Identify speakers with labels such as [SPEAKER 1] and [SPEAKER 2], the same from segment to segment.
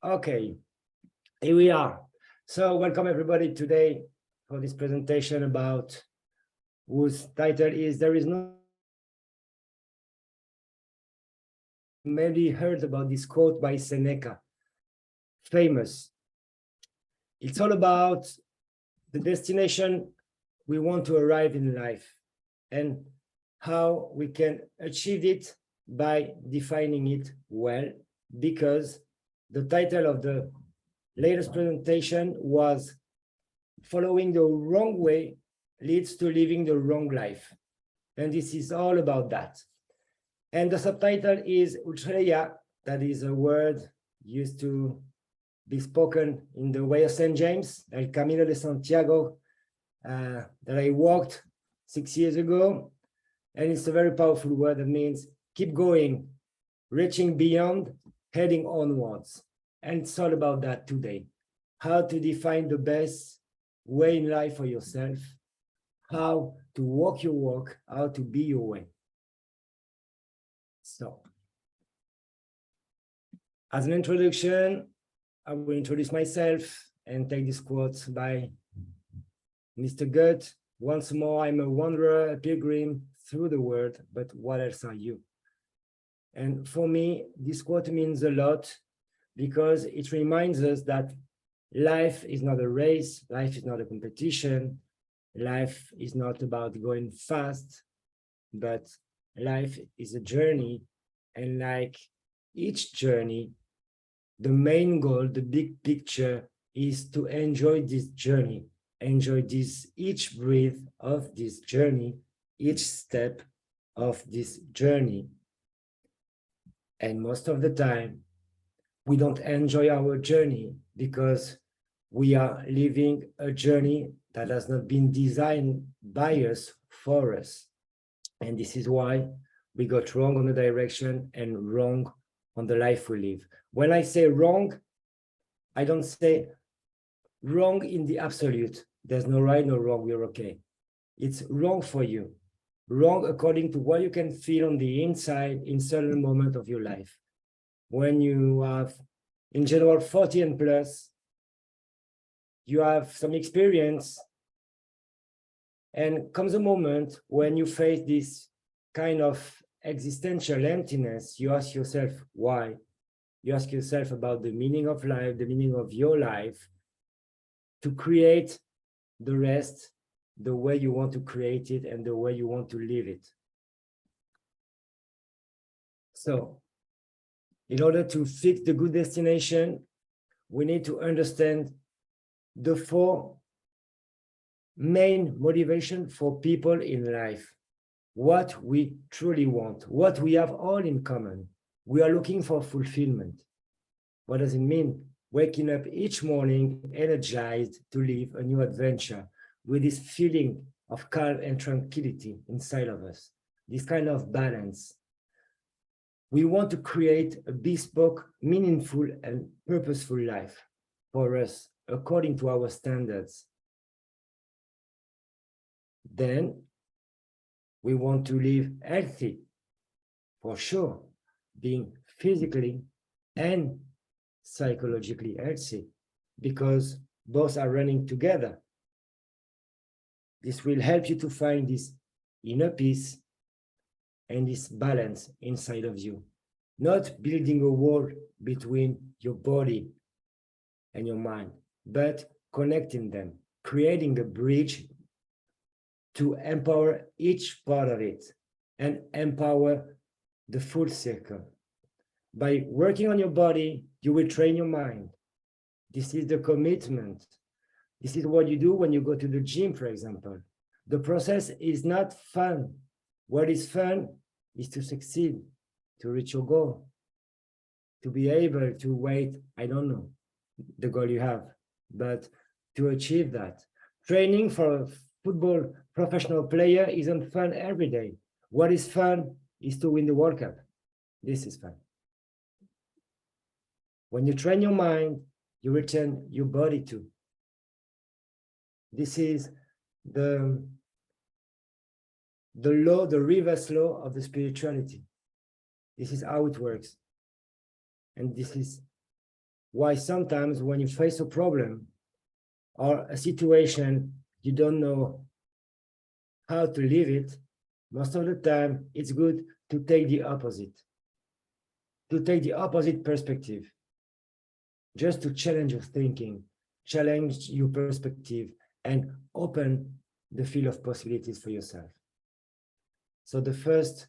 [SPEAKER 1] Okay, here we are. So welcome everybody today for this presentation about whose title is There is no. Maybe heard about this quote by Seneca, famous. It's all about the destination we want to arrive in life and how we can achieve it by defining it well, because the title of the latest presentation was Following the Wrong Way Leads to Living the Wrong Life. And this is all about that. And the subtitle is Ultreya, that is a word used to be spoken in the way of St. James, El Camino de Santiago, that I walked 6 years ago. And it's a very powerful word that means keep going, reaching beyond, heading onwards. And it's all about that today. How to define the best way in life for yourself, how to walk your walk, how to be your way. So, as an introduction, I will introduce myself and take this quote by Mr. Goethe. Once more, I'm a wanderer, a pilgrim through the world, but what else are you? And for me, this quote means a lot because it reminds us that life is not a race, life is not a competition, life is not about going fast, but life is a journey. And like each journey, the main goal, the big picture is to enjoy this journey, enjoy each breath of this journey, each step of this journey. And most of the time, we don't enjoy our journey because we are living a journey that has not been designed by us for us. And this is why we got wrong on the direction and wrong on the life we live. When I say wrong, I don't say wrong in the absolute. There's no right, no wrong, we're okay. It's wrong for you. Wrong according to what you can feel on the inside in certain moment of your life. When you have, in general, 40 and plus, you have some experience, and comes a moment when you face this kind of existential emptiness. You ask yourself why. You ask yourself about the meaning of life, the meaning of your life, to create the rest the way you want to create it and the way you want to live it. So, in order to fix the good destination, we need to understand the four main motivation for people in life. What we truly want, what we have all in common. We are looking for fulfillment. What does it mean? Waking up each morning energized to live a new adventure with this feeling of calm and tranquility inside of us, this kind of balance. We want to create a bespoke, meaningful, and purposeful life for us according to our standards. Then we want to live healthy, for sure, being physically and psychologically healthy, because both are running together. This will help you to find this inner peace and this balance inside of you, not building a wall between your body and your mind, but connecting them, creating a bridge to empower each part of it and empower the full circle. By working on your body, you will train your mind. This is the commitment. This is what you do when you go to the gym, for example. The process is not fun. What is fun is to succeed, to reach your goal, to be able to wait, I don't know, the goal you have, but to achieve that. Training for a football professional player isn't fun every day. What is fun is to win the World Cup. This is fun. When you train your mind, you return your body too. This is the law, the reverse law of the spirituality. This is how it works. And this is why sometimes when you face a problem or a situation you don't know how to live it, most of the time it's good to take the opposite perspective, just to challenge your thinking, challenge your perspective, and open the field of possibilities for yourself. So the first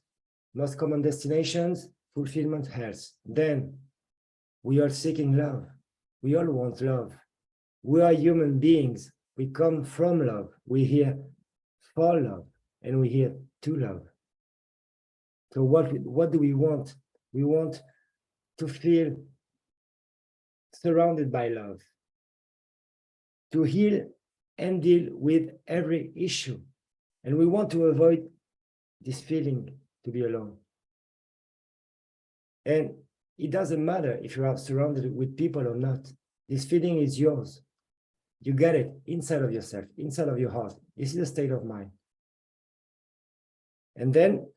[SPEAKER 1] most common destinations, fulfillment, health. Then we are seeking love. We all want love. We are human beings. We come from love. We're here for love, and we're here to love. So what do we want? We want to feel surrounded by love, to heal and deal with every issue. And we want to avoid this feeling to be alone. And it doesn't matter if you are surrounded with people or not. This feeling is yours. You get it inside of yourself, inside of your heart. This is a state of mind. And then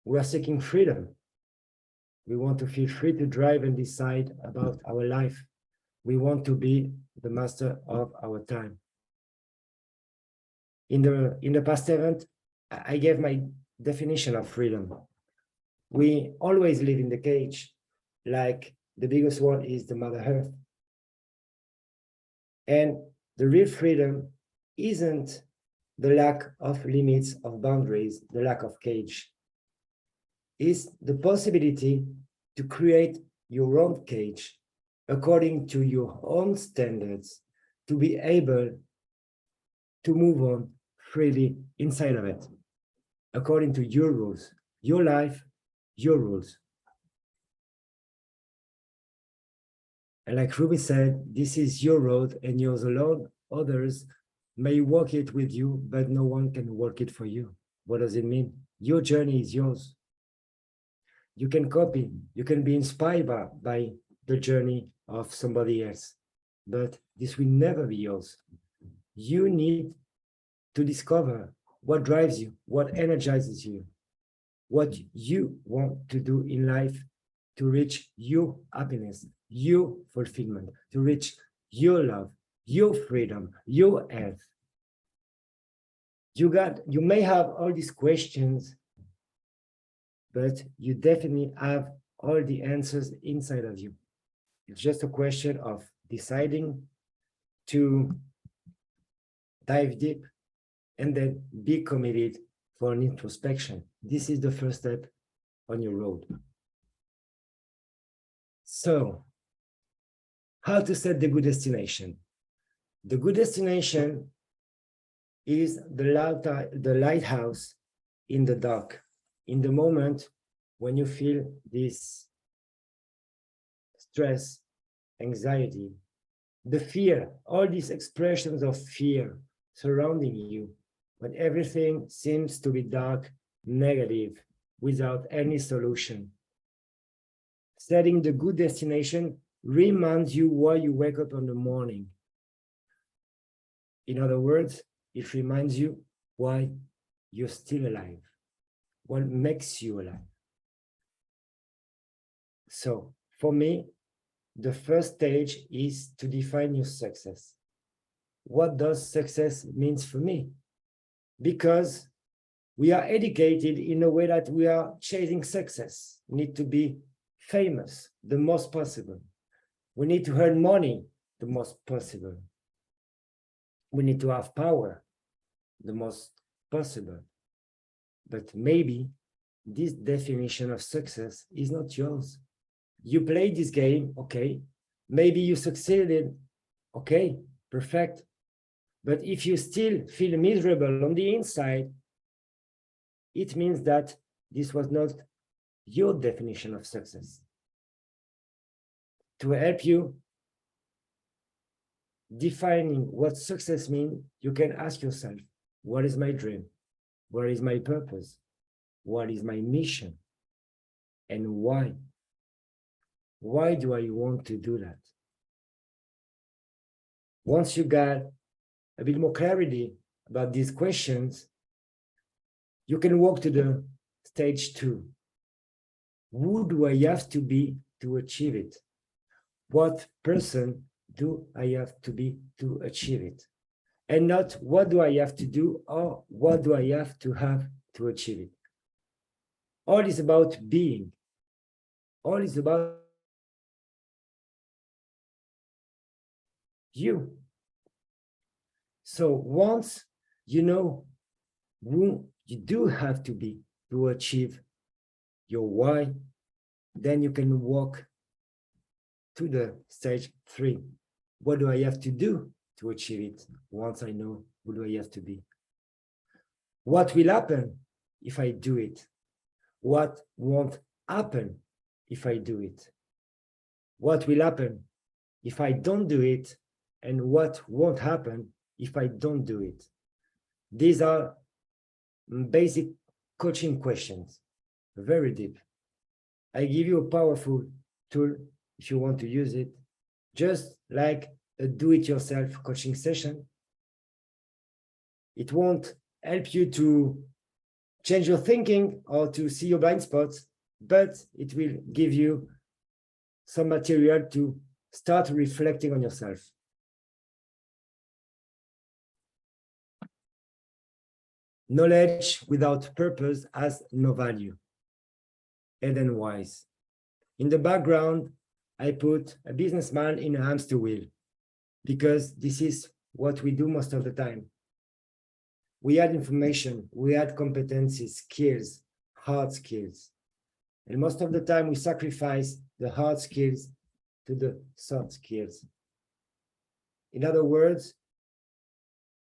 [SPEAKER 1] we are seeking freedom. We want to feel free to drive and decide about our life. We want to be the master of our time. In the past event, I gave my definition of freedom. We always live in the cage, like the biggest one is the Mother Earth. And the real freedom isn't the lack of limits, of boundaries, the lack of cage. It's the possibility to create your own cage according to your own standards, to be able to move on freely inside of it, according to your rules, your life, your rules. And like Ruby said, this is your road and yours alone. Others may walk it with you, but no one can walk it for you. What does it mean? Your journey is yours. You can copy, you can be inspired by the journey of somebody else, but this will never be yours. You need to discover what drives you, what energizes you, what you want to do in life to reach your happiness, your fulfillment, to reach your love, your freedom, your health. You may have all these questions, but you definitely have all the answers inside of you. It's just a question of deciding to dive deep and then be committed for an introspection. This is the first step on your road. So, how to set the good destination? The good destination is the lighthouse in the dark, in the moment when you feel this stress, anxiety, the fear, all these expressions of fear surrounding you, when everything seems to be dark, negative, without any solution. Setting the good destination reminds you why you wake up in the morning. In other words, it reminds you why you're still alive, what makes you alive. So for me, the first stage is to define your success. What does success mean for me? Because we are educated in a way that we are chasing success. We need to be famous the most possible. We need to earn money the most possible. We need to have power the most possible. But maybe this definition of success is not yours. You played this game, okay. Maybe you succeeded, okay, perfect. But if you still feel miserable on the inside, it means that this was not your definition of success. To help you defining what success means, you can ask yourself, what is my dream? What is my purpose? What is my mission? And why? Why do I want to do that? Once you got a bit more clarity about these questions, you can walk to the stage 2. Who do I have to be to achieve it? what person do I have to be to achieve it? And not what do I have to do or what do I have to achieve it. All is about being. All is about you. So once you know who you do have to be to achieve your why, then you can walk to the stage 3. What do I have to do to achieve it? Once I know who do I have to be? What will happen if I do it? What won't happen if I do it? What will happen if I don't do it? And what won't happen if I don't do it? These are basic coaching questions, very deep. I give you a powerful tool if you want to use it, just like a do-it-yourself coaching session. It won't help you to change your thinking or to see your blind spots, but it will give you some material to start reflecting on yourself. Knowledge without purpose has no value. Eden Wise. In the background, I put a businessman in a hamster wheel because this is what we do most of the time. We add information, we add competencies, skills, hard skills. And most of the time we sacrifice the hard skills to the soft skills. In other words,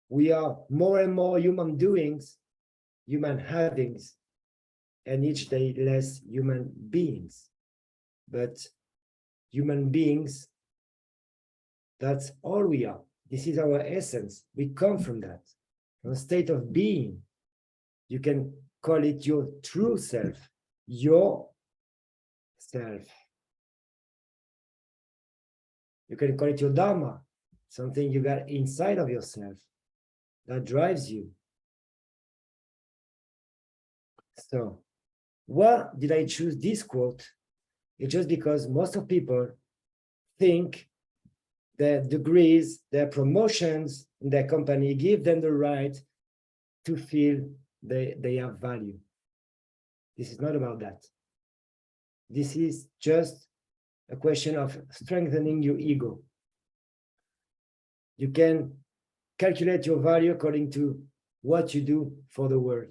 [SPEAKER 1] we are more and more human doings, human havings, and each day less human beings. But human beings, that's all we are. This is our essence. We come from that, from a state of being. You can call it your true self, your self. You can call it your Dharma, something you got inside of yourself that drives you. So, why did I choose this quote? It's just because most of people think their degrees, their promotions in their company give them the right to feel they have value. This is not about that. This is just a question of strengthening your ego. You can calculate your value according to what you do for the world,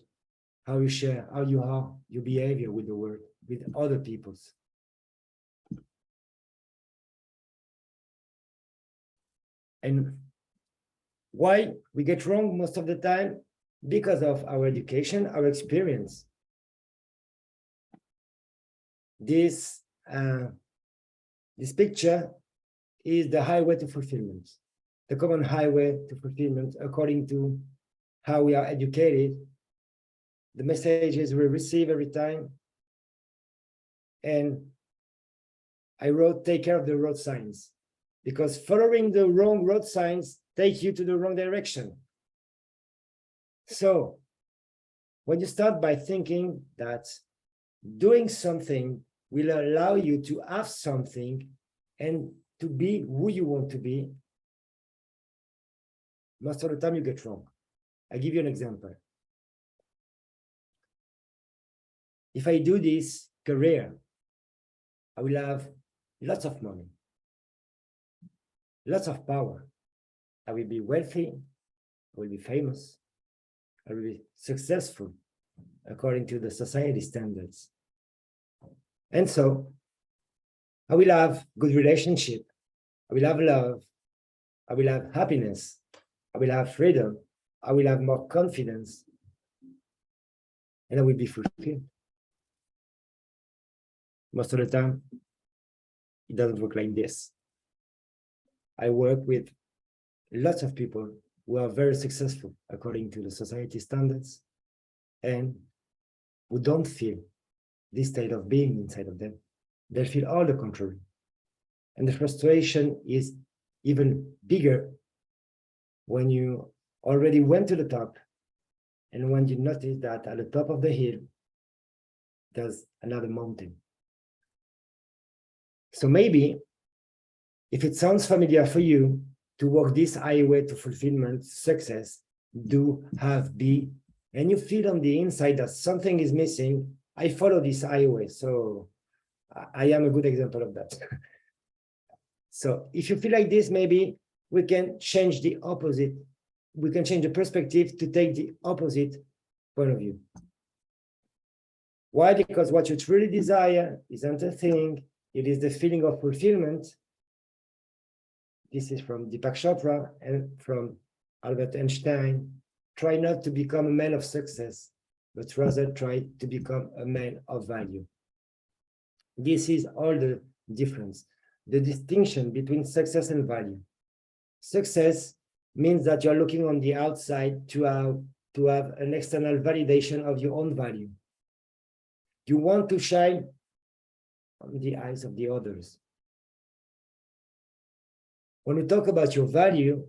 [SPEAKER 1] how you share, how you are, your behavior with the world, with other people's. And why we get wrong most of the time? Because of our education, our experience. This picture is the highway to fulfillment, the common highway to fulfillment according to how we are educated, the messages we receive every time. And I wrote, take care of the road signs, because following the wrong road signs take you to the wrong direction. So when you start by thinking that doing something will allow you to have something and to be who you want to be, most of the time you get wrong. I give you an example. If I do this career, I will have lots of money, lots of power. I will be wealthy, I will be famous, I will be successful according to the society standards. And so I will have good relationship, I will have love, I will have happiness, I will have freedom, I will have more confidence, and I will be fulfilled. Most of the time, it doesn't work like this. I work with lots of people who are very successful according to the society standards and who don't feel this state of being inside of them. They feel all the contrary. And the frustration is even bigger when you already went to the top and when you notice that at the top of the hill, there's another mountain. So maybe If it sounds familiar for you to walk this highway to fulfillment, success, do, have, be, and you feel on the inside that something is missing, I follow this highway. So I am a good example of that. So if you feel like this, maybe we can change the opposite. We can change the perspective to take the opposite point of view. Why? Because what you truly desire isn't a thing, it is the feeling of fulfillment. This is from Deepak Chopra and from Albert Einstein. Try not to become a man of success, but rather try to become a man of value. This is all the difference, the distinction between success and value. Success means that you're looking on the outside to have an external validation of your own value. You want to shine on the eyes of the others. When we talk about your value,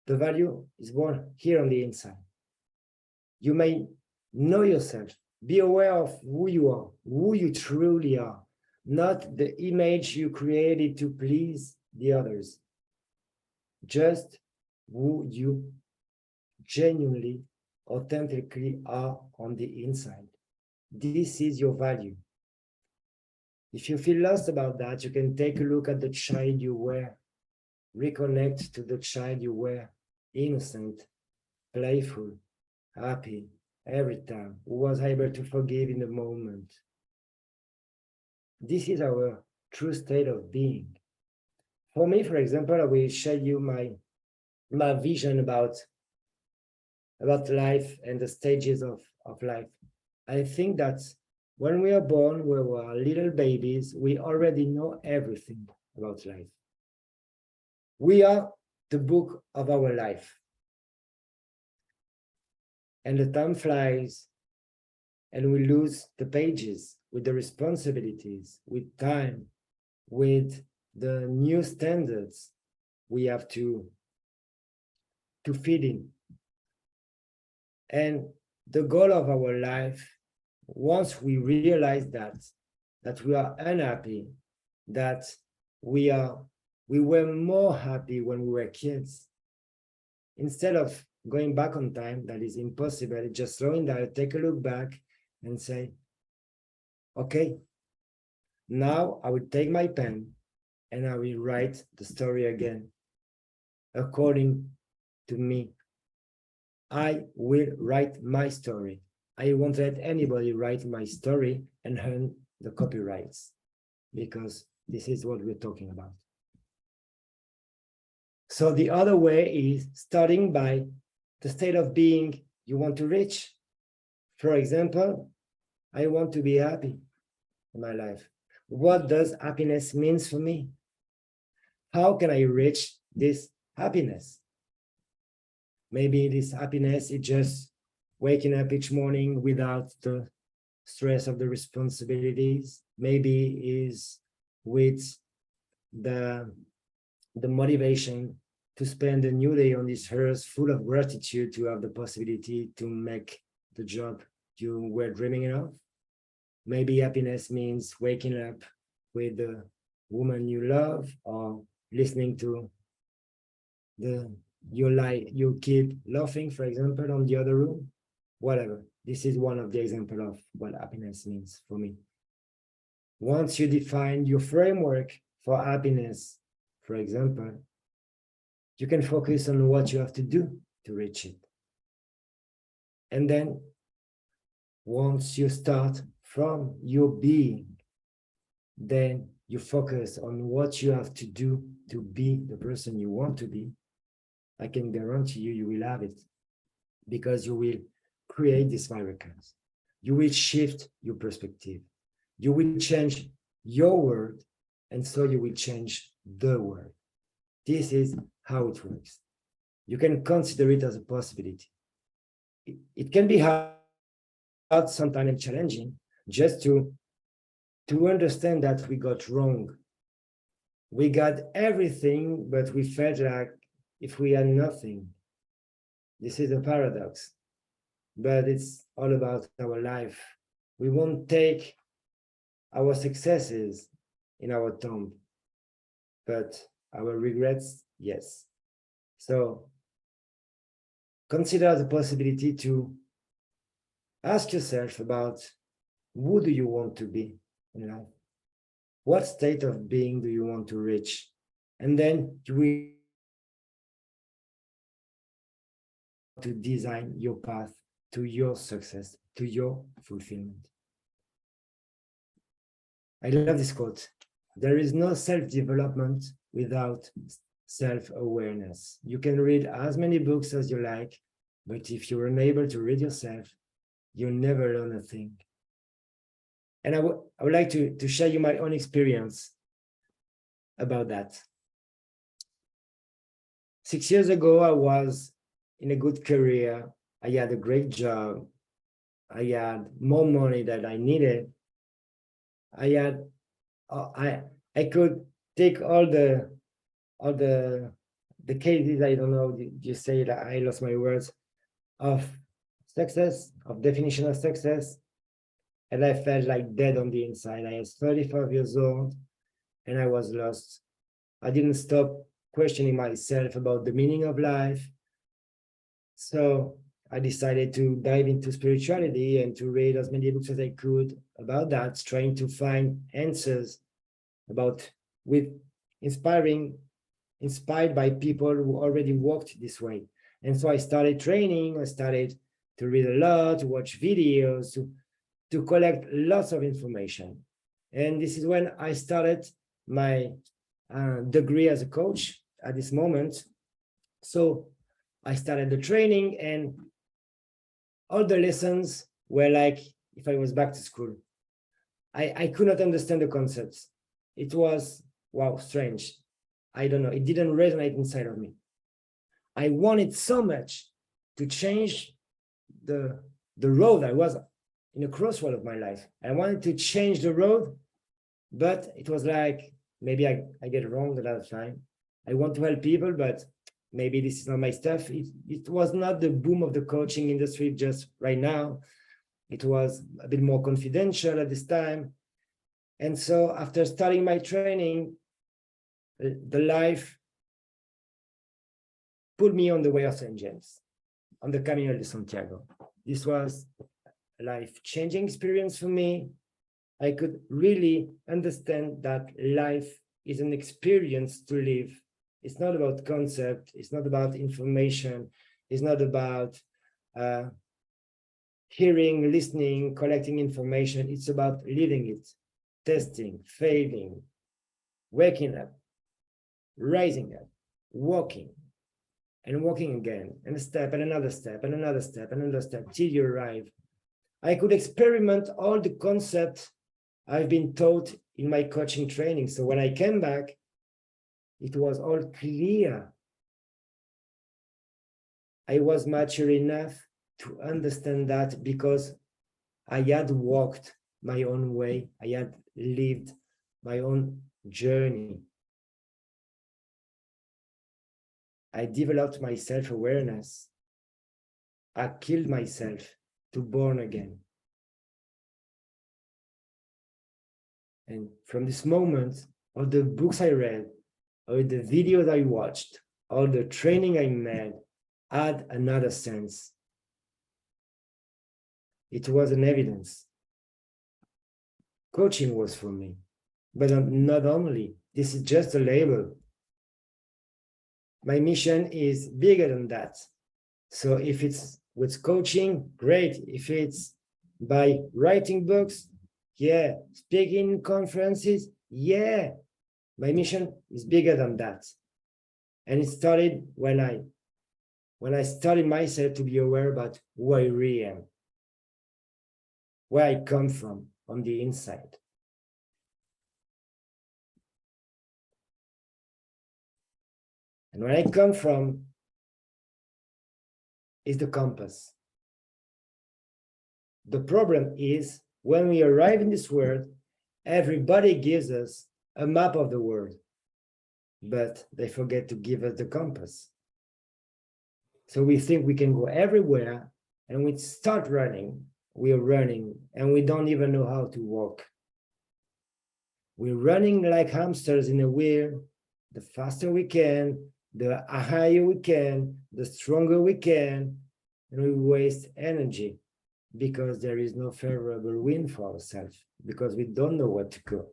[SPEAKER 1] the value is born here on the inside. You may know yourself, be aware of who you are, who you truly are, not the image you created to please the others, just who you genuinely, authentically are on the inside. This is your value. If you feel lost about that, you can take a look at the child you were, reconnect to the child you were, innocent, playful, happy every time, who was able to forgive in the moment. This is our true state of being. For me, for example, I will share you my vision about life and the stages of life. I think that when we are born, we were little babies, we already know everything about life. We are the book of our life. And the time flies, and we lose the pages with the responsibilities, with time, with the new standards we have to feed in. And the goal of our life, once we realize that we are unhappy, that we were more happy when we were kids, instead of going back on time, that is impossible, just slowing down, take a look back and say, okay, now I will take my pen and I will write the story again, according to me. I will write my story. I won't let anybody write my story and earn the copyrights, because this is what we're talking about. So the other way is starting by the state of being you want to reach. For example, I want to be happy in my life. What does happiness mean for me? How can I reach this happiness? Maybe this happiness is just waking up each morning without the stress of the responsibilities. Maybe is with the motivation to spend a new day on this earth full of gratitude to have the possibility to make the job you were dreaming of. Maybe happiness means waking up with the woman you love, or listening to your kid laughing, for example, on the other room, whatever. This is one of the examples of what happiness means for me. Once you define your framework for happiness, for example, you can focus on what you have to do to reach it. And then once you start from your being, then you focus on what you have to do to be the person you want to be. I can guarantee you, you will have it, because you will create these miracles. You will shift your perspective. You will change your world, and so you will change the world. This is how it works. You can consider it as a possibility. It can be hard sometimes and challenging just to understand that we got wrong. We got everything, but we felt like if we had nothing. This is a paradox, but it's all about our life. We won't take our successes in our tomb. but our regrets, yes. So consider the possibility to ask yourself about who do you want to be in life? What state of being do you want to reach? And then you will to design your path to your success, to your fulfillment. I love this quote. There is no self-development without self-awareness. You can read as many books as you like, but if you're unable to read yourself, you'll never learn a thing. And I would like to share you my own experience about that. 6 years ago, I was in a good career. I had a great job. I had more money than I needed. I could take all the cases, I don't know, you say that I lost my words, of success, of definition of success, and I felt like dead on the inside. I was 35 years old and I was lost. I didn't stop questioning myself about the meaning of life. So I decided to dive into spirituality and to read as many books as I could about that, trying to find answers about inspired by people who already walked this way. And so I started training, I started to read a lot, to watch videos, to collect lots of information. And this is when I started my degree as a coach at this moment. So I started the training and all the lessons were like if I was back to school. I could not understand the concepts. It was, wow, strange. I don't know. It didn't resonate inside of me. I wanted so much to change the road. I was in a crossroad of my life. I wanted to change the road, but it was like, maybe I get it wrong a lot of time. I want to help people, but maybe this is not my stuff. It was not the boom of the coaching industry just right now. It was a bit more confidential at this time. And so after starting my training, the life put me on the way of St. James, on the Camino de Santiago. This was a life-changing experience for me. I could really understand that life is an experience to live. It's not about concept. It's not about information. It's not about hearing, listening, collecting information. It's about living it, testing, failing, waking up, rising up, walking, and walking again, and a step, and another step, and another step, and another step, till you arrive. I could experiment all the concepts I've been taught in my coaching training. So when I came back, it was all clear. I was mature enough to understand that because I had walked my own way. I had lived my own journey. I developed my self-awareness. I killed myself to born again. And from this moment, all the books I read, all the videos I watched, all the training I made, had another sense. It was an evidence. Coaching was for me, but not only. This is just a label. My mission is bigger than that. So if it's with coaching, great. If it's by writing books, yeah. Speaking conferences, yeah. My mission is bigger than that. And it started when I started myself to be aware about who I really am, where I come from on the inside. And where I come from is the compass. The problem is when we arrive in this world, everybody gives us a map of the world, but they forget to give us the compass. So we think we can go everywhere, and we start running, we are running, and we don't even know how to walk. We're running like hamsters in a wheel, the faster we can, the higher we can, the stronger we can, and we waste energy because there is no favorable wind for ourselves, because we don't know where to go.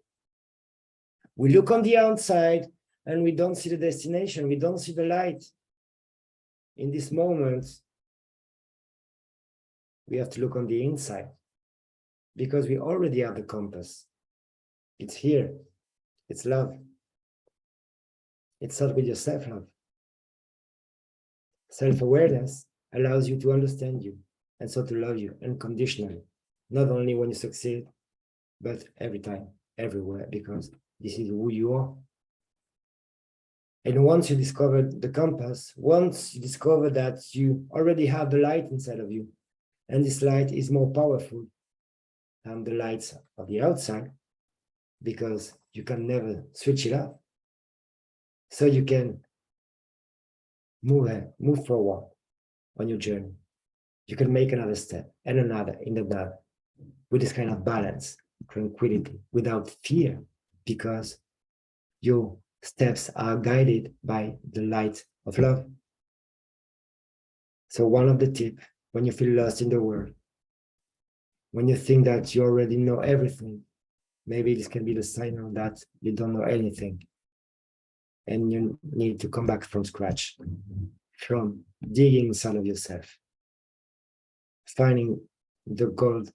[SPEAKER 1] We look on the outside and we don't see the destination, we don't see the light. In this moment, we have to look on the inside because we already have the compass. It's here, it's love. It starts with your self-love. Self-awareness allows you to understand you and so to love you unconditionally, not only when you succeed, but every time, everywhere, because this is who you are. And once you discover the compass, once you discover that you already have the light inside of you, and this light is more powerful than the lights of the outside, because you can never switch it off. So you can move forward on your journey. You can make another step and another in another with this kind of balance, tranquility, without fear, because your steps are guided by the light of love. So one of the tips, when you feel lost in the world, when you think that you already know everything, maybe this can be the sign that you don't know anything. And you need to come back from scratch, from digging inside of yourself, finding the gold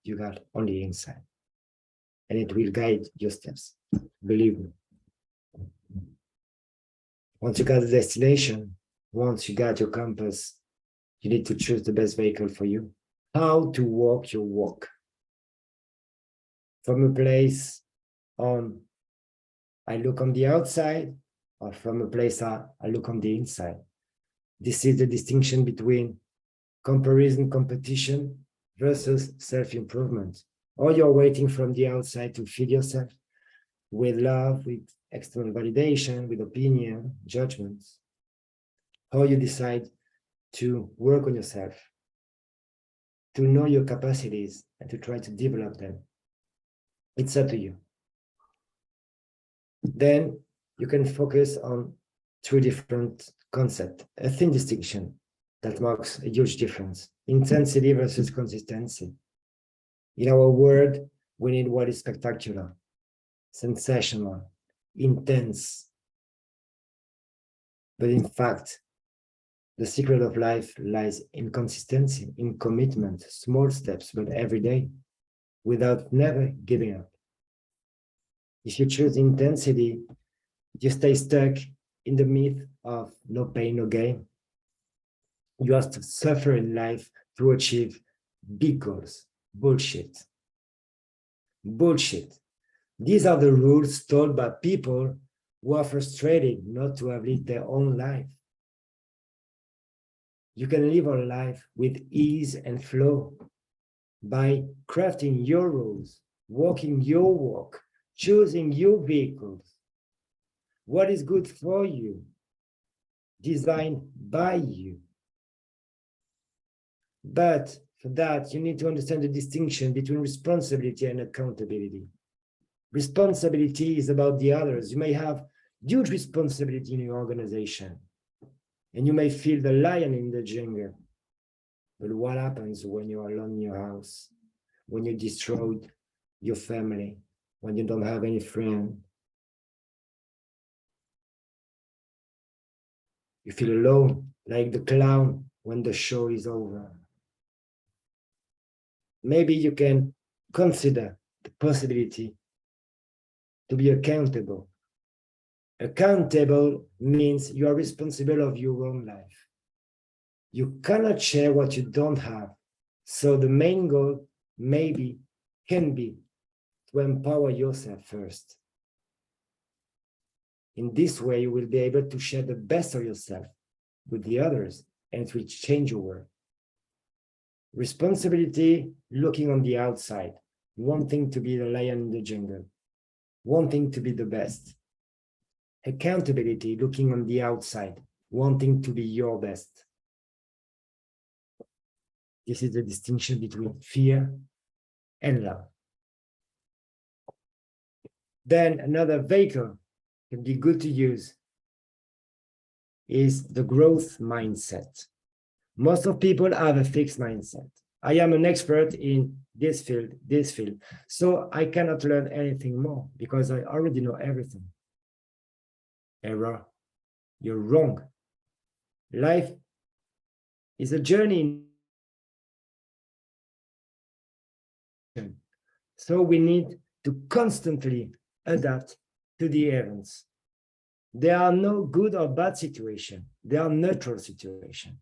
[SPEAKER 1] you got on the inside. And it will guide your steps, believe me. Once you got the destination, once you got your compass, you need to choose the best vehicle for you. How to walk your walk. From a place on, I look on the outside, or from a place I look on the inside. This is the distinction between comparison, competition versus self-improvement. Or you're waiting from the outside to feed yourself with love, with external validation, with opinion, judgments. Or you decide to work on yourself, to know your capacities and to try to develop them. It's up to you. Then you can focus on two different concepts, a thin distinction that marks a huge difference, intensity versus consistency. In our world, we need what is spectacular, sensational, intense. But in fact, the secret of life lies in consistency, in commitment, small steps, but every day, without never giving up. If you choose intensity, you stay stuck in the myth of no pain, no gain. You have to suffer in life to achieve big goals. Bullshit. Bullshit. These are the rules told by people who are frustrated not to have lived their own life. You can live a life with ease and flow by crafting your rules, walking your walk, choosing your vehicles. What is good for you, designed by you. But for that, you need to understand the distinction between responsibility and accountability. Responsibility is about the others. You may have huge responsibility in your organization, and you may feel the lion in the jungle. But what happens when you're alone in your house, when you destroyed your family, when you don't have any friend? You feel alone, like the clown when the show is over. Maybe you can consider the possibility to be accountable. Accountable means you are responsible of your own life. You cannot share what you don't have. So the main goal maybe can be to empower yourself first. In this way, you will be able to share the best of yourself with the others, and it will change your world. Responsibility, looking on the outside, wanting to be the lion in the jungle, wanting to be the best. Accountability, looking on the outside, wanting to be your best. This is the distinction between fear and love. Then another vehicle can be good to use is the growth mindset. Most of people have a fixed mindset. I am an expert in this field, so I cannot learn anything more because I already know everything. Error. You're wrong. Life is a journey. So we need to constantly adapt to the events. There are no good or bad situations. There are neutral situations.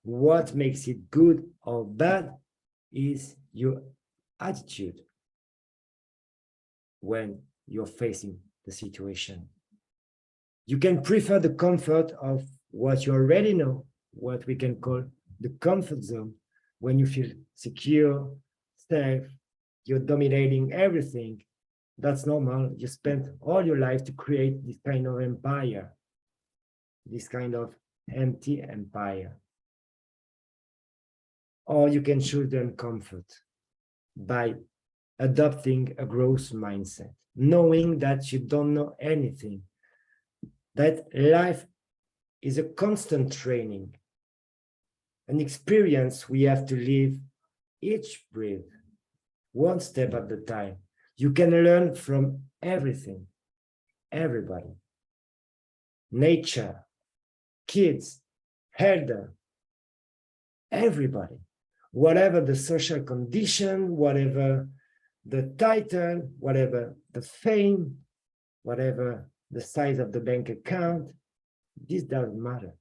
[SPEAKER 1] What makes it good or bad is your attitude when you're facing the situation. You can prefer the comfort of what you already know, what we can call the comfort zone, when you feel secure, safe, you're dominating everything. That's normal. You spent all your life to create this kind of empire, this kind of empty empire. Or you can choose the comfort by adopting a growth mindset, knowing that you don't know anything, that life is a constant training, an experience we have to live each breath, one step at a time. You can learn from everything, everybody, nature, kids, elder, everybody, whatever the social condition, whatever the title, whatever the fame, whatever the size of the bank account, this doesn't matter.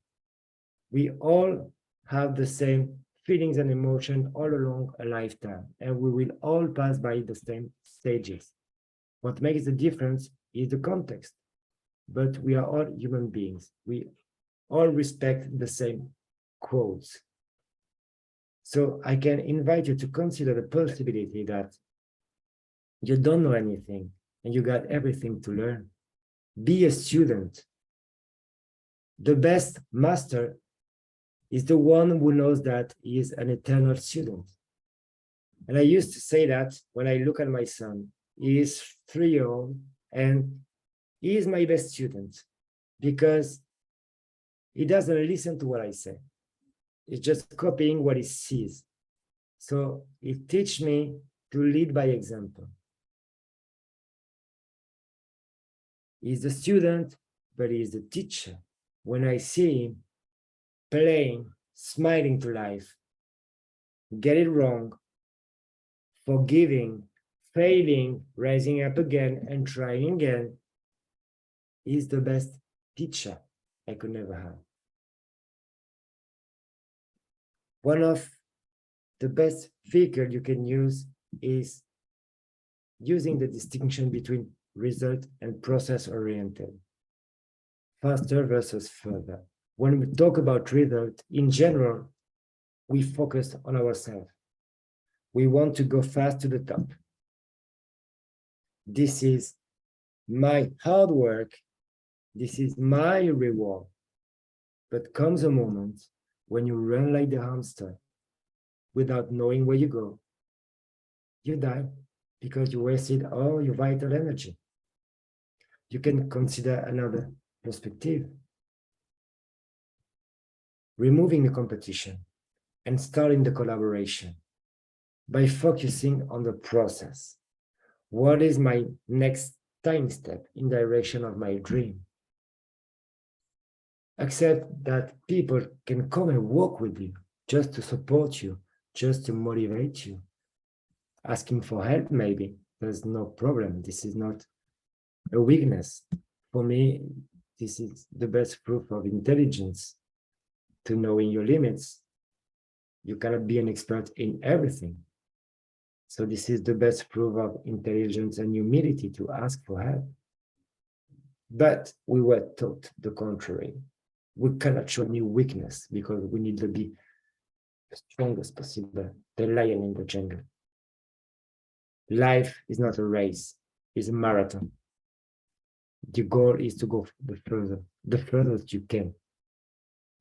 [SPEAKER 1] We all have the same feelings and emotions all along a lifetime, and we will all pass by the same stages. What makes the difference is the context, but we are all human beings. We all respect the same quotes. So I can invite you to consider the possibility that you don't know anything and you got everything to learn. Be a student. The best master is the one who knows that he is an eternal student. And I used to say that when I look at my son. He is 3 years old and he is my best student because he doesn't listen to what I say. He's just copying what he sees. So he teaches me to lead by example. He's the student, but he's the teacher. When I see him playing, smiling to life, get it wrong, forgiving, failing, rising up again, and trying again, he's the best teacher I could never have. One of the best figures you can use is using the distinction between result and process oriented, faster versus further. When we talk about result, in general, we focus on ourselves. We want to go fast to the top. This is my hard work. This is my reward. But comes a moment when you run like the hamster without knowing where you go. You die because you wasted all your vital energy. You can consider another perspective. Removing the competition and starting the collaboration by focusing on the process. What is my next time step in direction of my dream? Accept that people can come and walk with you just to support you, just to motivate you. Asking for help, maybe, there's no problem. This is not a weakness. For me, this is the best proof of intelligence, to knowing your limits. You cannot be an expert in everything. So this is the best proof of intelligence and humility, to ask for help. But we were taught the contrary. We cannot show any weakness because we need to be the strongest possible, the lion in the jungle. Life is not a race, it's a marathon. The goal is to go the furthest you can.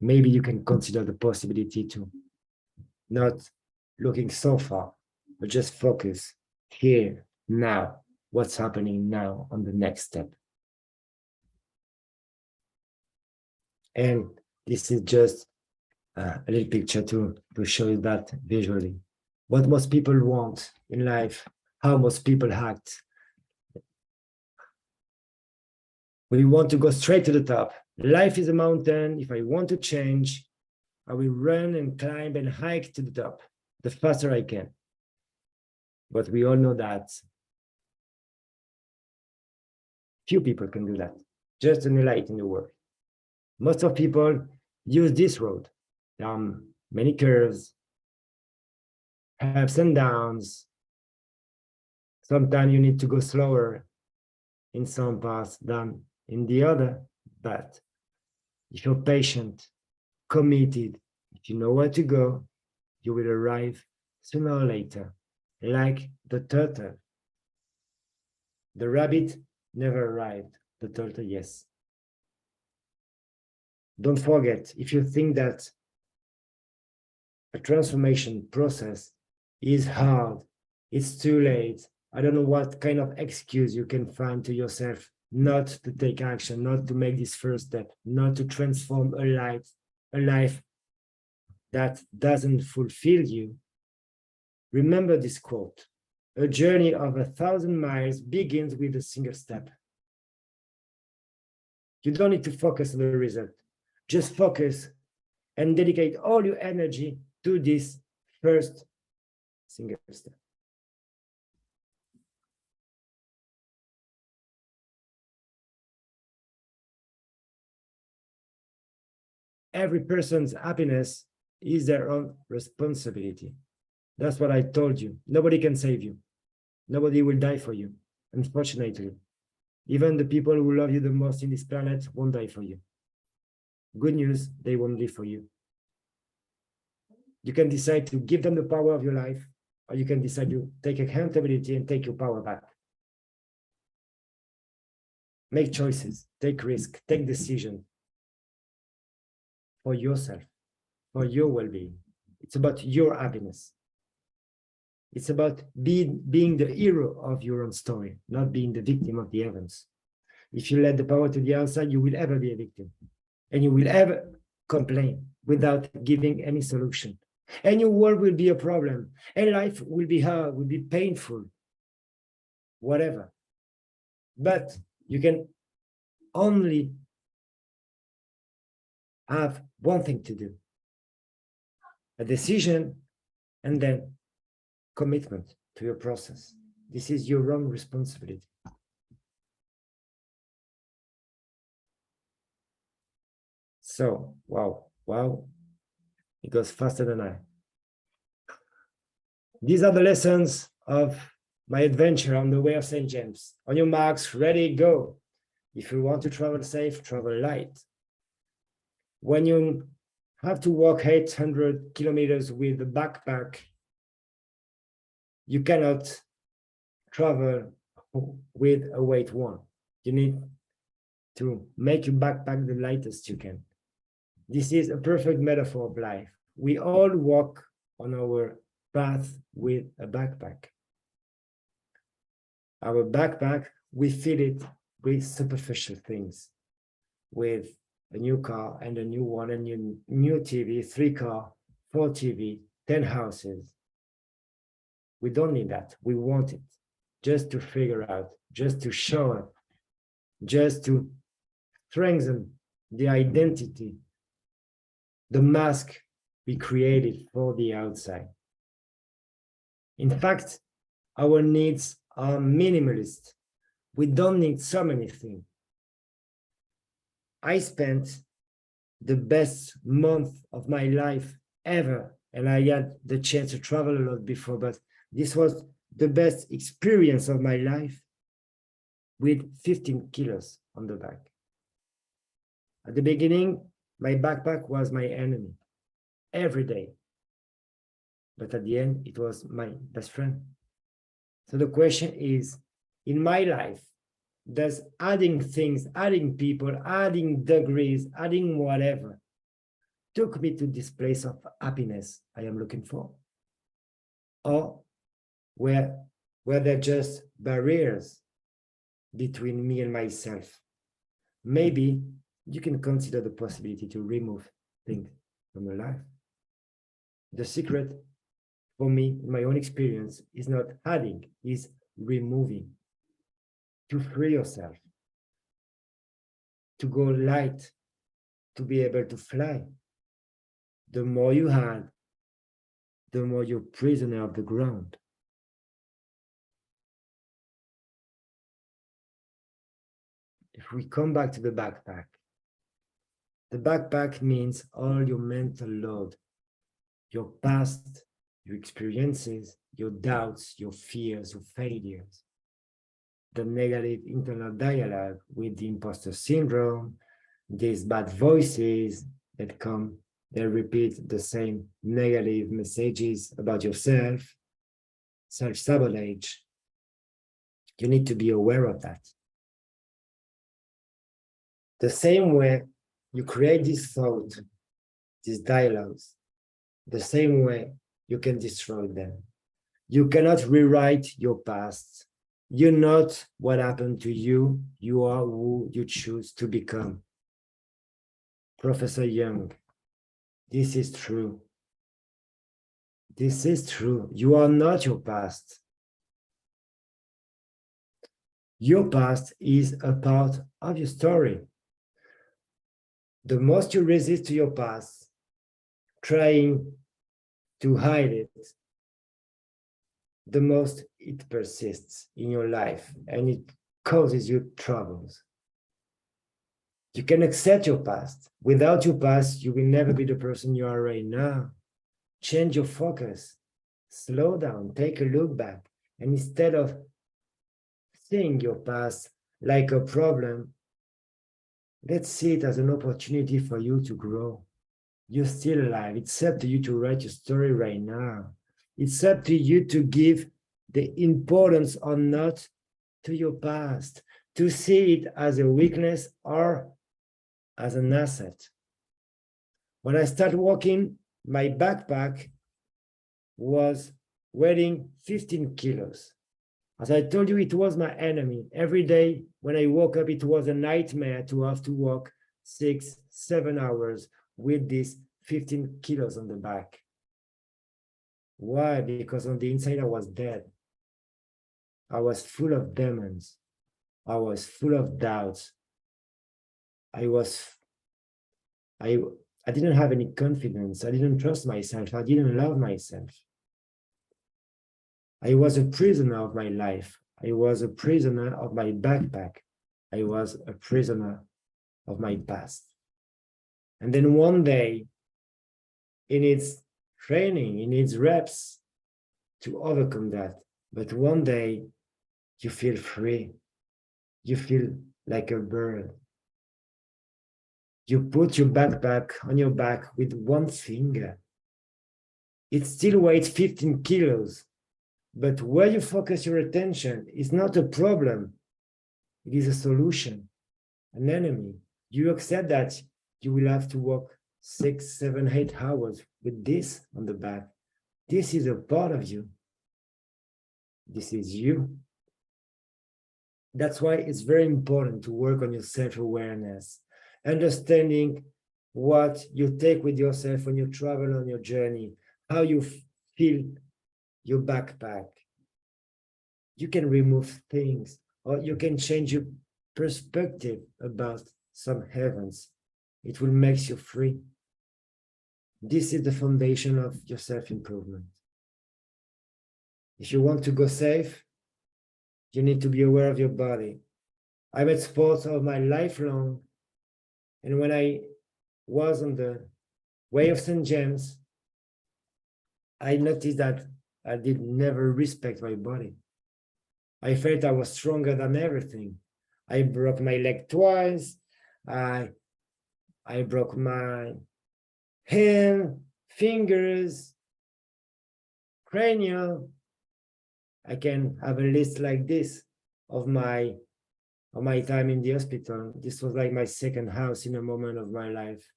[SPEAKER 1] Maybe you can consider the possibility to not looking so far, but just focus here, now, what's happening now on the next step. And this is just a little picture to show you that visually. What most people want in life, how most people act. We want to go straight to the top. Life is a mountain. If I want to change, I will run and climb and hike to the top the faster I can. But we all know that few people can do that, just an elite in the world. Most of people use this road. There are many curves, ups and downs. Sometimes you need to go slower in some paths than in the other. But if you're patient, committed, if you know where to go, you will arrive sooner or later, like the turtle. The rabbit never arrived, the turtle, yes. Don't forget, if you think that a transformation process is hard, it's too late, I don't know what kind of excuse you can find to yourself not to take action, not to make this first step, not to transform a life that doesn't fulfill you. Remember this quote: a journey of 1,000 miles begins with a single step. You don't need to focus on the result. Just focus and dedicate all your energy to this first single step. Every person's happiness is their own responsibility. That's what I told you. Nobody can save you. Nobody will die for you, unfortunately. Even the people who love you the most in this planet won't die for you. Good news, they won't live for you. You can decide to give them the power of your life, or you can decide to take accountability and take your power back. Make choices, take risk, take decisions for yourself, for your well-being. It's about your happiness. It's about being the hero of your own story, not being the victim of the events. If you let the power to the outside, you will ever be a victim. And you will ever complain without giving any solution. And your world will be a problem. And life will be hard, will be painful, whatever. But you can only have one thing to do: a decision, and then commitment to your process. This is your own responsibility. So, wow, it goes faster than I. These are the lessons of my adventure on the way of St. James. On your marks, ready, go. If you want to travel safe, travel light. When you have to walk 800 kilometers with a backpack, you cannot travel with a weight one. You need to make your backpack the lightest you can. This is a perfect metaphor of life. We all walk on our path with a backpack. Our backpack, we fill it with superficial things, with a new car and a new one, and new TV, 3 car, 4 TV, 10 houses. We don't need that. We want it just to figure out, just to show up, just to strengthen the identity, the mask we created for the outside. In fact, our needs are minimalist. We don't need so many things. I spent the best month of my life ever, and I had the chance to travel a lot before, but this was the best experience of my life, with 15 kilos on the back. At the beginning, my backpack was my enemy every day. But at the end, it was my best friend. So the question is, in my life, does adding things, adding people, adding degrees, adding whatever, took me to this place of happiness I am looking for? Or were there just barriers between me and myself? Maybe you can consider the possibility to remove things from your life. The secret for me, in my own experience, is not adding, is removing, to free yourself, to go light, to be able to fly. The more you add, the more you're prisoner of the ground. If we come back to the backpack means all your mental load, your past, your experiences, your doubts, your fears, your failures, the negative internal dialogue with the imposter syndrome, these bad voices that come, they repeat the same negative messages about yourself, self-sabotage. You need to be aware of that. The same way you create this thought, these dialogues, the same way you can destroy them. You cannot rewrite your past. You're not what happened to you. You are who you choose to become. Professor Young, this is true. This is true. You are not your past. Your past is a part of your story. The most you resist to your past, trying to hide it, the most it persists in your life and it causes you troubles. You can accept your past. Without your past, you will never be the person you are right now. Change your focus. Slow down, take a look back. And instead of seeing your past like a problem, let's see it as an opportunity for you to grow. You're still alive. It's up to you to write your story right now. It's up to you to give the importance or not to your past, to see it as a weakness or as an asset. When I started walking, my backpack was weighing 15 kilos. As I told you, it was my enemy. Every day when I woke up, it was a nightmare to have to walk 6-7 hours with this 15 kilos on the back. Why? Because on the inside, I was dead. I was full of demons. I was full of doubts. I didn't have any confidence. I didn't trust myself. I didn't love myself. I was a prisoner of my life. I was a prisoner of my backpack. I was a prisoner of my past. And then one day, it needs training, it needs reps to overcome that. But one day, you feel free. You feel like a bird. You put your backpack on your back with one finger. It still weighs 15 kilos. But where you focus your attention is not a problem. It is a solution, an enemy. You accept that you will have to walk 6, 7, 8 hours with this on the back. This is a part of you. This is you. That's why it's very important to work on your self-awareness, understanding what you take with yourself when you travel on your journey, how you feel your backpack. You can remove things, or you can change your perspective about some heavens. It will make you free. This is the foundation of your self-improvement. If you want to go safe, you need to be aware of your body. I made sports all my life long, and when I was on the way of St. James, I noticed that I did never respect my body. I felt I was stronger than everything. I broke my leg twice. I broke my hand, fingers, cranial. I can have a list like this of my time in the hospital. This was like my second house in a moment of my life.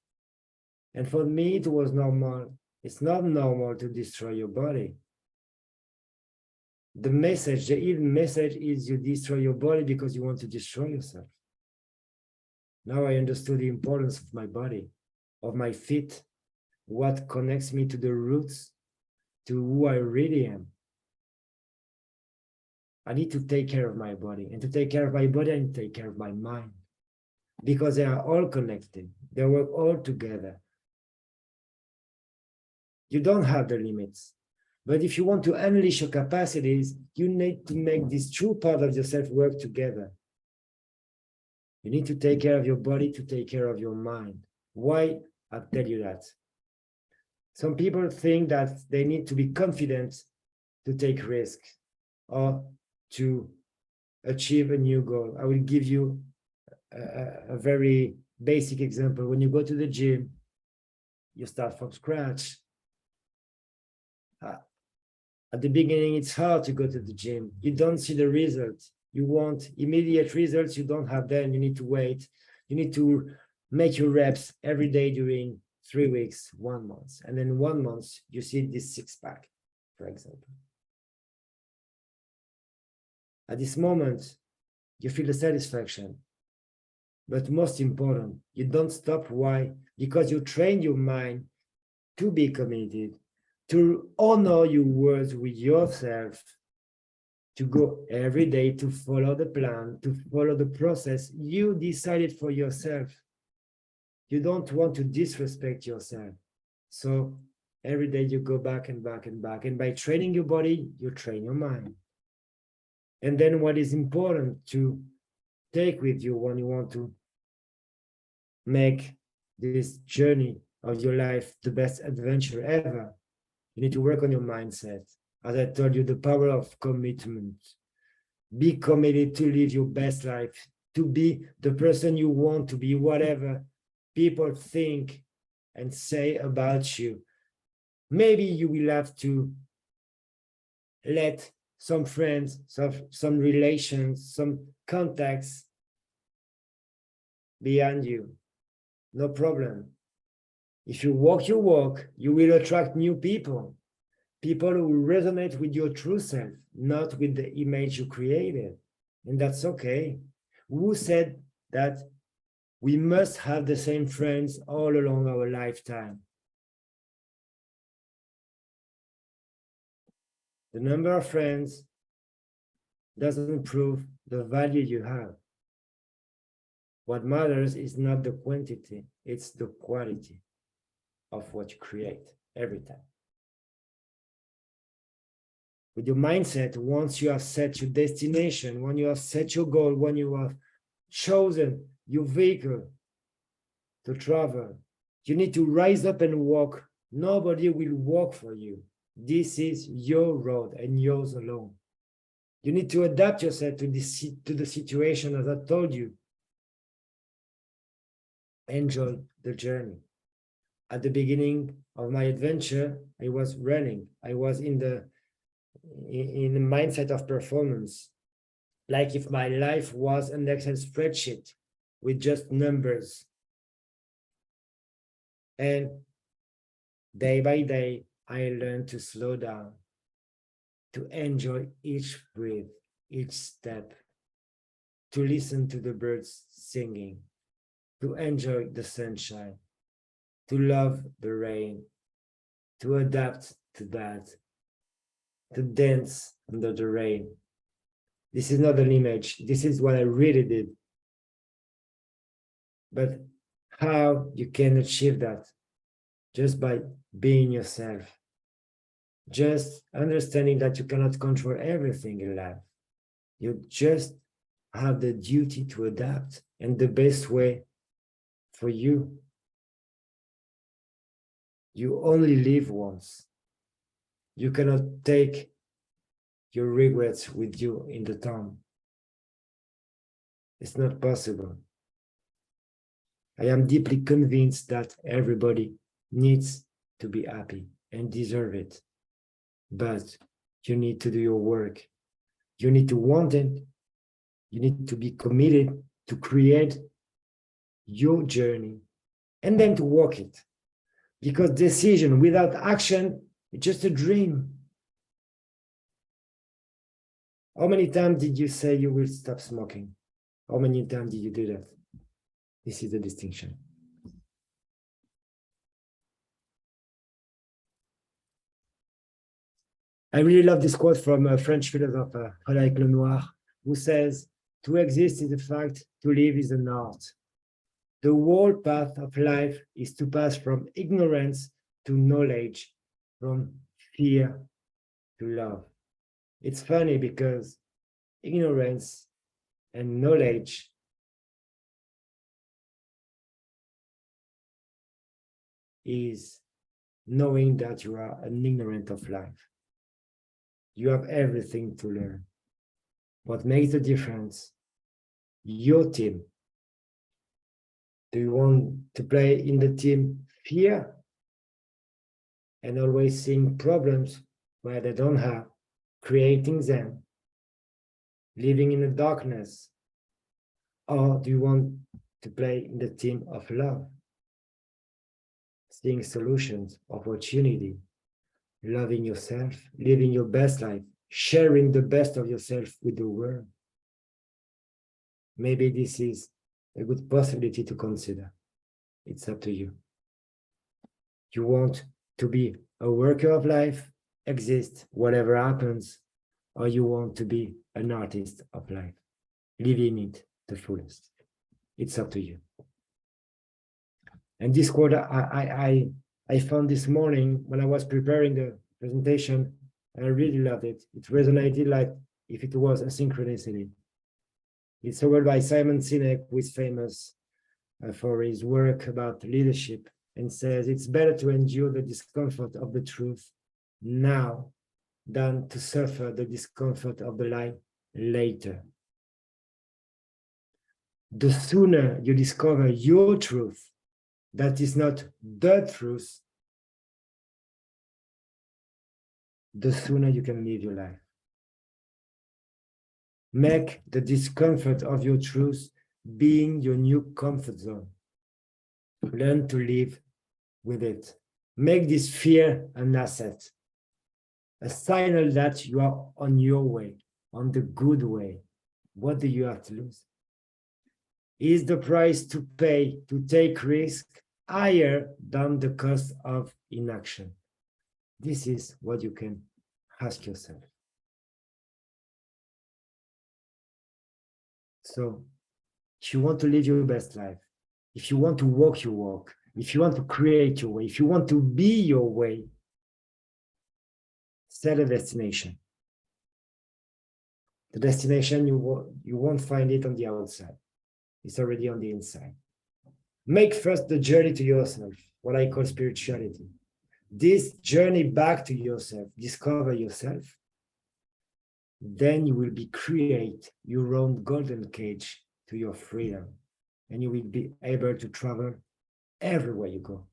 [SPEAKER 1] And for me, it was normal. It's not normal to destroy your body. The message, the hidden message is you destroy your body because you want to destroy yourself. Now I understood the importance of my body, of my feet, what connects me to the roots, to who I really am. I need to take care of my body. And to take care of my body, I need to take care of my mind. Because they are all connected. They work all together. You don't have the limits. But if you want to unleash your capacities, you need to make this true part of yourself work together. You need to take care of your body to take care of your mind. Why? I'll tell you that. Some people think that they need to be confident to take risks or to achieve a new goal. I will give you a very basic example. When you go to the gym, you start from scratch. At the beginning, it's hard to go to the gym. You don't see the results. You want immediate results. You don't have them. You need to wait. You need to make your reps every day during 3 weeks, 1 month. And then 1 month, you see this six-pack, for example. At this moment, you feel the satisfaction. But most important, you don't stop. Why? Because you train your mind to be committed, to honor your words with yourself, to go every day, to follow the plan, to follow the process you decided for yourself. You don't want to disrespect yourself. So every day you go back and back and back. And by training your body, you train your mind. And then what is important to take with you when you want to make this journey of your life the best adventure ever, you need to work on your mindset. As I told you, the power of commitment. Be committed to live your best life, to be the person you want to be, whatever people think and say about you. Maybe you will have to let some friends, some relations, some contacts behind you. No problem. If you walk your walk, you will attract new people. People who will resonate with your true self, not with the image you created. And that's okay. Who said that we must have the same friends all along our lifetime? The number of friends doesn't prove the value you have. What matters is not the quantity, it's the quality of what you create every time. With your mindset, once you have set your destination, when you have set your goal, when you have chosen your vehicle to travel, you need to rise up and walk. Nobody will walk for you. This is your road and yours alone. You need to adapt yourself to the situation, as I told you. Enjoy the journey. At the beginning of my adventure, I was running. I was in the mindset of performance, like if my life was an Excel spreadsheet with just numbers. And day by day, I learned to slow down, to enjoy each breath, each step, to listen to the birds singing, to enjoy the sunshine, to love the rain, to adapt to that, to dance under the rain. This is not an image. This is what I really did. But how you can achieve that? Just by being yourself. Just understanding that you cannot control everything in life. You just have the duty to adapt, and the best way for you. You only live once. You cannot take your regrets with you in the tomb. It's not possible. I am deeply convinced that everybody needs to be happy and deserve it. But you need to do your work. You need to want it. You need to be committed to create your journey and then to walk it. Because decision without action is just a dream. How many times did you say you will stop smoking? How many times did you do that? This is the distinction. I really love this quote from a French philosopher, Frédéric Lenoir, who says, "To exist is a fact, to live is an art. The whole path of life is to pass from ignorance to knowledge, from fear to love." It's funny because ignorance and knowledge is knowing that you are an ignorant of life. You have everything to learn. What makes the difference? Your team. Do you want to play in the team fear and always seeing problems where they don't have, creating them, living in the darkness? Or do you want to play in the team of love, seeing solutions, opportunity, loving yourself, living your best life, sharing the best of yourself with the world? Maybe this is a good possibility to consider. It's up to you. You want to be a worker of life, exist whatever happens, or you want to be an artist of life, living it the fullest. It's up to you. And this quote I found this morning when I was preparing the presentation, and I really loved it. It resonated like if it was a synchronicity. It's a word by Simon Sinek, who is famous for his work about leadership, and says it's better to endure the discomfort of the truth now than to suffer the discomfort of the lie later. The sooner you discover your truth, that is not the truth, the sooner you can live your life. Make the discomfort of your truth being your new comfort zone. Learn to live with it. Make this fear an asset, a signal that you are on your way, on the good way. What do you have to lose? Is the price to pay to take risk higher than the cost of inaction? This is what you can ask yourself. So, if you want to live your best life, if you want to walk your walk, if you want to create your way, if you want to be your way, set a destination. The destination, you won't find it on the outside. It's already on the inside. Make first the journey to yourself, what I call spirituality. This journey back to yourself, discover yourself, then you will create your own golden cage to your freedom, and you will be able to travel everywhere you go.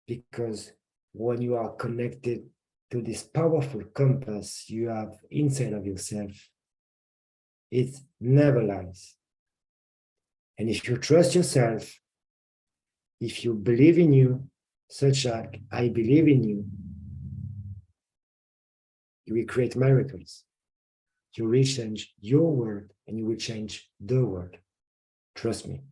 [SPEAKER 1] Because when you are connected to this powerful compass you have inside of yourself, it never lies. And if you trust yourself, if you believe in you, such like I believe in you, you will create miracles. You will change your world and you will change the world. Trust me.